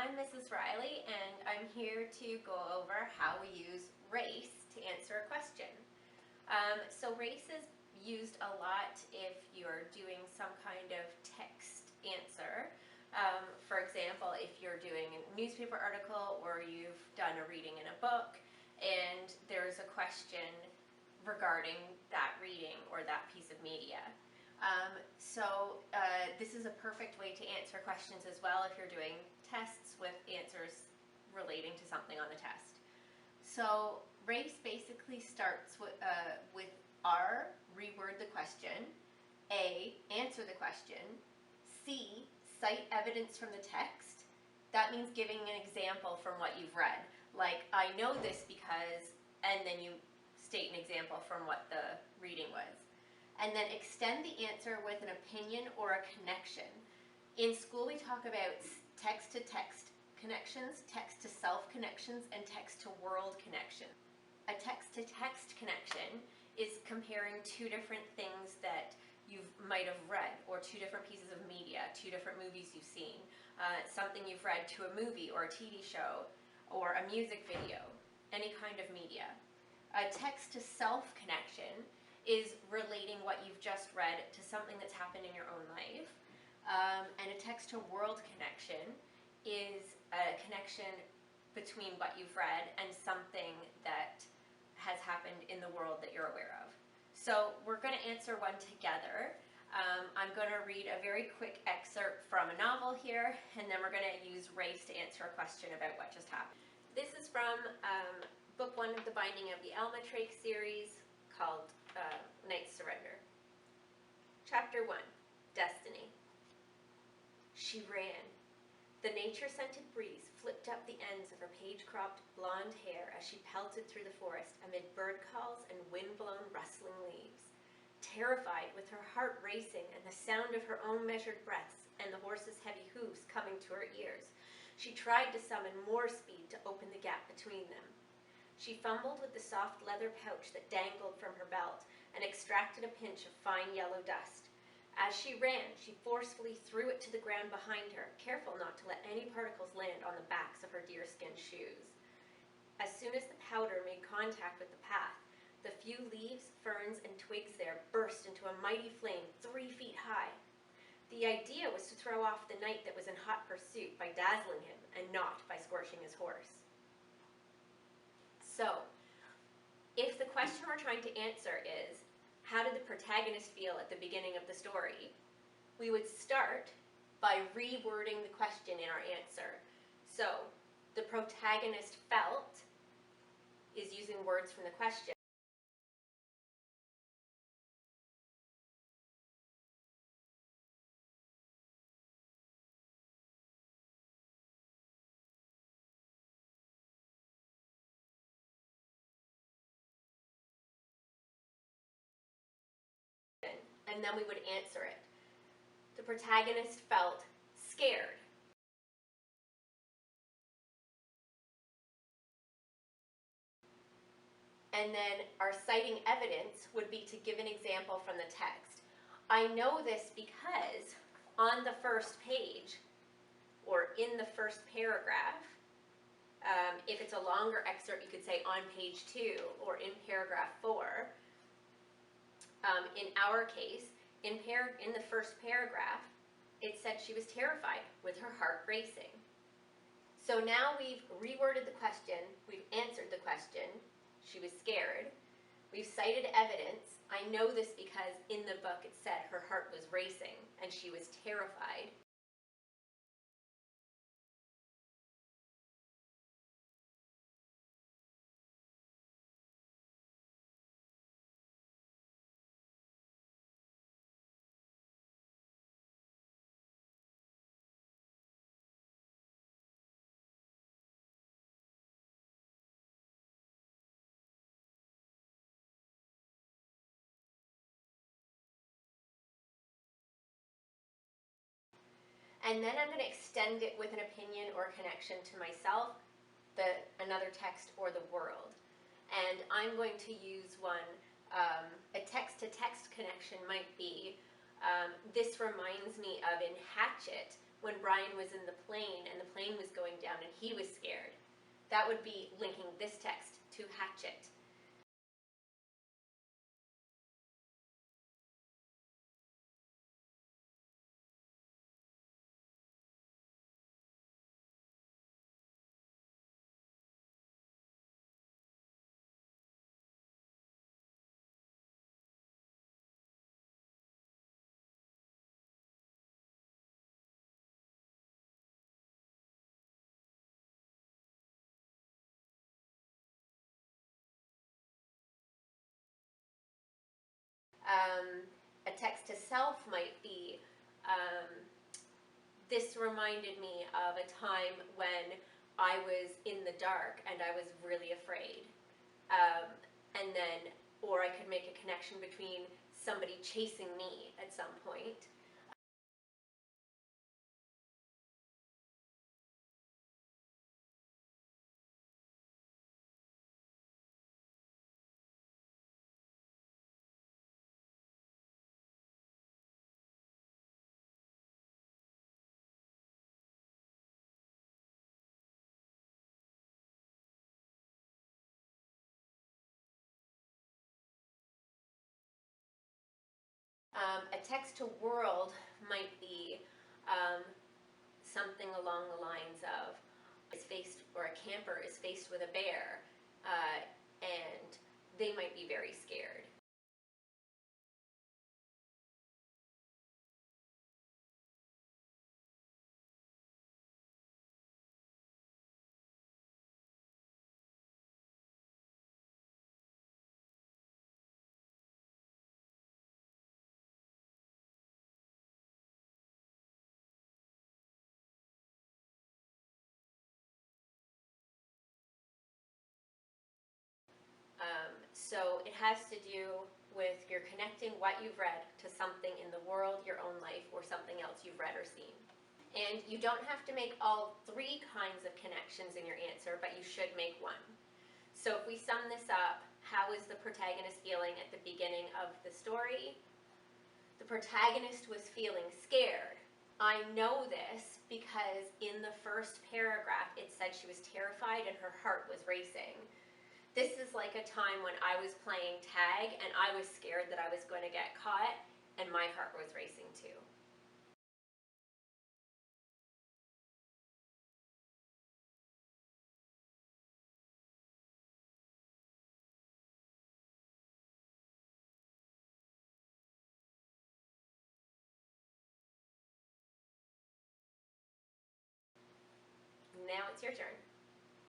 I'm Mrs. Riley, and I'm here to go over how we use race to answer a question. So race is used a lot if you're doing some kind of text answer. For example, if you're doing a newspaper article or you've done a reading in a book and there's a question regarding that reading or that piece of media. This is a perfect way to answer questions as well if you're doing tests with answers relating to something on the test. So race basically starts with R, reword the question, A, answer the question, C, cite evidence from the text. That means giving an example from what you've read. Like, I know this because, and then you state an example from what the reading was. And then extend the answer with an opinion or a connection. In school we talk about text-to-text connections, text-to-self connections, and text-to-world connections. A text-to-text connection is comparing two different things that you might have read, or two different pieces of media, two different movies you've seen, something you've read to a movie or a TV show or a music video, any kind of media. A text-to-self connection is relating what you've just read to something that's happened in your own life. And a text-to-world connection is a connection between what you've read and something that has happened in the world that you're aware of. So we're going to answer one together. I'm going to read a very quick excerpt from a novel here, and then we're going to use race to answer a question about what just happened. This is from book 1 of the Binding of the Almatrache series, called Knight's Surrender. Chapter 1, Destiny. She ran. The nature-scented breeze flipped up the ends of her page-cropped blonde hair as she pelted through the forest amid bird calls and wind-blown rustling leaves. Terrified, with her heart racing and the sound of her own measured breaths and the horse's heavy hooves coming to her ears, she tried to summon more speed to open the gap between them. She fumbled with the soft leather pouch that dangled from her belt and extracted a pinch of fine yellow dust. As she ran, she forcefully threw it to the ground behind her, careful not to let any particles land on the backs of her deerskin shoes. As soon as the powder made contact with the path, the few leaves, ferns, and twigs there burst into a mighty flame 3 feet high. The idea was to throw off the knight that was in hot pursuit by dazzling him and not by scorching his horse. So, if the question we're trying to answer is, how did the protagonist feel at the beginning of the story? We would start by rewording the question in our answer. So, the protagonist felt is using words from the question. And then we would answer it. The protagonist felt scared. And then our citing evidence would be to give an example from the text. I know this because on the first page, or in the first paragraph, if it's a longer excerpt, you could say on page 2 or in paragraph 4. In our case, in the first paragraph, it said she was terrified with her heart racing. So now we've reworded the question, we've answered the question, she was scared, we've cited evidence. I know this because in the book it said her heart was racing and she was terrified. And then I'm going to extend it with an opinion or connection to myself, another text, or the world. And I'm going to use one, a text-to-text connection might be, this reminds me of in Hatchet, when Brian was in the plane and the plane was going down and he was scared. That would be linking this text to Hatchet. A text to self might be, this reminded me of a time when I was in the dark and I was really afraid. And then, or I could make a connection between somebody chasing me at some point. A text to world might be something along the lines of, or a camper is faced with a bear, and they might be very scared. So it has to do with you're connecting what you've read to something in the world, your own life, or something else you've read or seen. And you don't have to make all three kinds of connections in your answer, but you should make one. So if we sum this up, how is the protagonist feeling at the beginning of the story? The protagonist was feeling scared. I know this because in the first paragraph it said she was terrified and her heart was racing. This is like a time when I was playing tag and I was scared that I was going to get caught and my heart was racing too. Now it's your turn.